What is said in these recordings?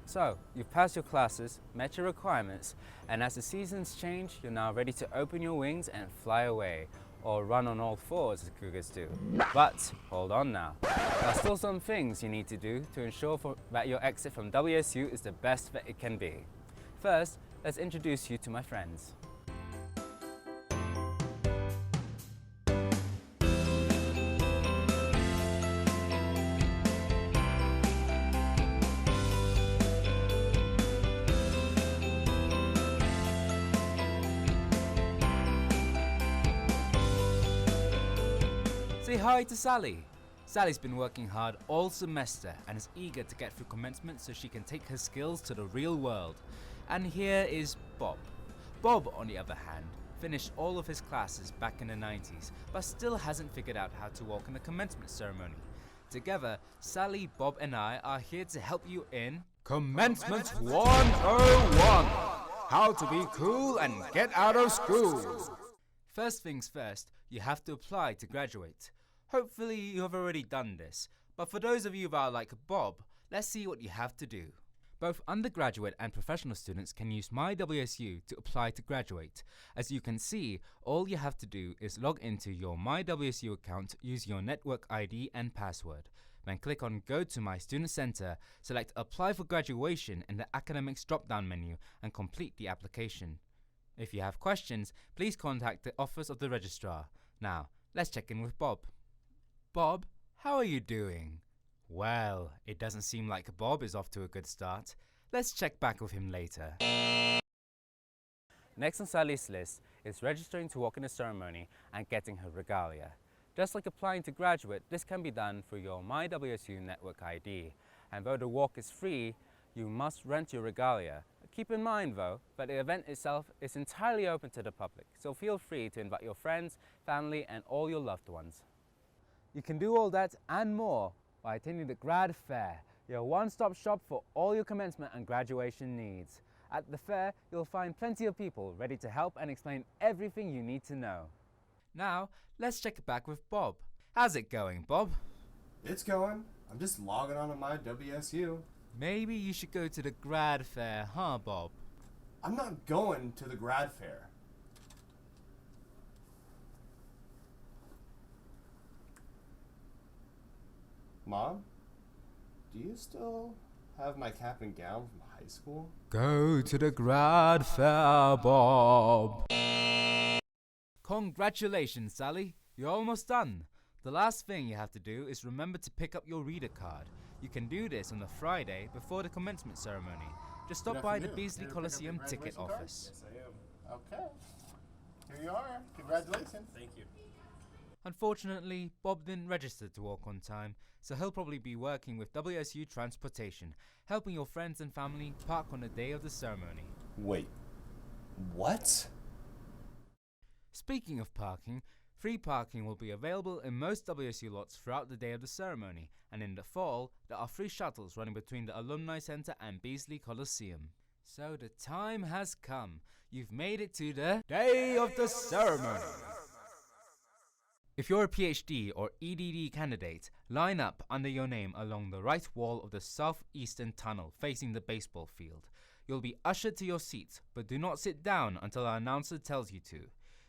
So, you've passed your classes, met your requirements, and as the seasons change, you're now ready to open your wings and fly away, or run on all fours as cougars do. But, hold on now. There are still some things you need to do to ensure that your exit from WSU is the best that it can be. First, let's introduce you to my friends. Say hi to Sally. Sally's been working hard all semester and is eager to get through commencement so she can take her skills to the real world. And here is Bob. Bob, on the other hand, finished all of his classes back in the 90s, but still hasn't figured out how to walk in the commencement ceremony. Together, Sally, Bob and I are here to help you in Commencement 101! How to be cool and get out of school! First things first, you have to apply to graduate. Hopefully you have already done this, but for those of you that are like Bob, let's see what you have to do. Both undergraduate and professional students can use My WSU to apply to graduate. As you can see, all you have to do is log into your My WSU account, use your network ID and password. Then click on Go to My Student Center, select Apply for Graduation in the Academics drop-down menu and complete the application. If you have questions, please contact the Office of the Registrar. Now, let's check in with Bob. Bob, how are you doing? Well, it doesn't seem like Bob is off to a good start. Let's check back with him later. Next on Sally's list is registering to walk in the ceremony and getting her regalia. Just like applying to graduate, this can be done through your My WSU network ID. And though the walk is free, you must rent your regalia. Keep in mind though, that the event itself is entirely open to the public, so feel free to invite your friends, family and all your loved ones. You can do all that and more by attending the Grad Fair, your one-stop shop for all your commencement and graduation needs. At the fair, you'll find plenty of people ready to help and explain everything you need to know. Now, let's check back with Bob. How's it going, Bob? It's going. I'm just logging on to My WSU. Maybe you should go to the Grad Fair, huh, Bob? I'm not going to the Grad Fair. Mom, do you still have my cap and gown from high school? Go to the Grad Fair, Bob. Congratulations, Sally. You're almost done. The last thing you have to do is remember to pick up your reader card. You can do this on the Friday before the commencement ceremony. Just stop by the Beasley Coliseum ticket office. Yes, I am. Okay. Here you are. Congratulations. Thank you. Unfortunately, Bob didn't register to walk on time, so he'll probably be working with WSU Transportation, helping your friends and family park on the day of the ceremony. Wait, what? Speaking of parking, free parking will be available in most WSU lots throughout the day of the ceremony, and in the fall, there are free shuttles running between the Alumni Center and Beasley Coliseum. So the time has come. You've made it to the day of the ceremony. If you're a PhD or EDD candidate, line up under your name along the right wall of the southeastern tunnel facing the baseball field. You'll be ushered to your seat, but do not sit down until our announcer tells you to.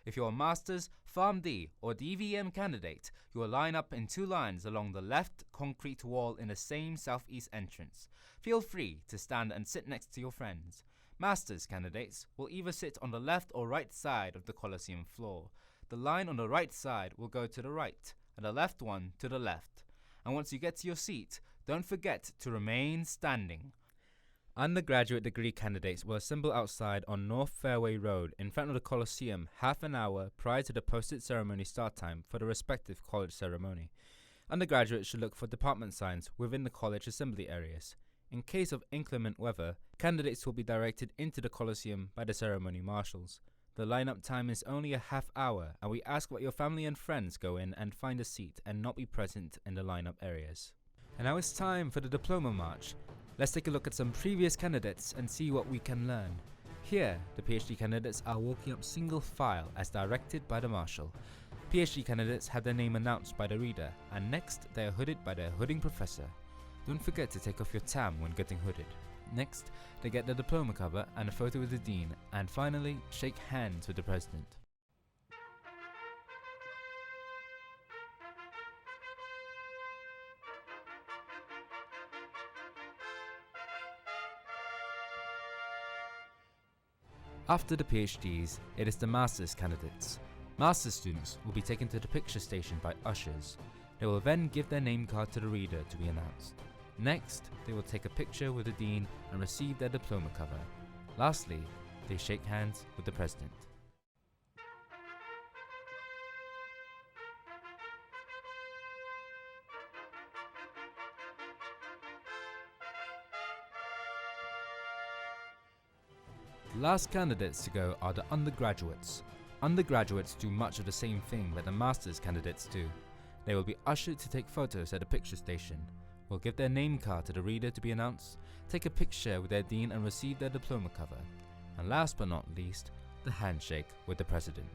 If you're a Master's, PharmD or DVM candidate, you will line up in two lines along the left concrete wall in the same southeast entrance. Feel free to stand and sit next to your friends. Master's candidates will either sit on the left or right side of the Coliseum floor. The line on the right side will go to the right, and the left one to the left. And once you get to your seat, don't forget to remain standing. Undergraduate degree candidates will assemble outside on North Fairway Road in front of the Coliseum half an hour prior to the posted ceremony start time for the respective college ceremony. Undergraduates should look for department signs within the college assembly areas. In case of inclement weather, candidates will be directed into the Coliseum by the ceremony marshals. The lineup time is only a half hour, and we ask that your family and friends go in and find a seat and not be present in the lineup areas. And now it's time for the Diploma March. Let's take a look at some previous candidates and see what we can learn. Here, the PhD candidates are walking up single file as directed by the marshal. PhD candidates have their name announced by the reader, and next they are hooded by their hooding professor. Don't forget to take off your tam when getting hooded. Next, they get their diploma cover and a photo with the dean, and finally, shake hands with the president. After the PhDs, it is the master's candidates. Master's students will be taken to the picture station by ushers. They will then give their name card to the reader to be announced. Next, they will take a picture with the dean and receive their diploma cover. Lastly, they shake hands with the president. The last candidates to go are the undergraduates. Undergraduates do much of the same thing that the master's candidates do. They will be ushered to take photos at the picture station, will give their name card to the reader to be announced, take a picture with their dean and receive their diploma cover, and last but not least, the handshake with the president.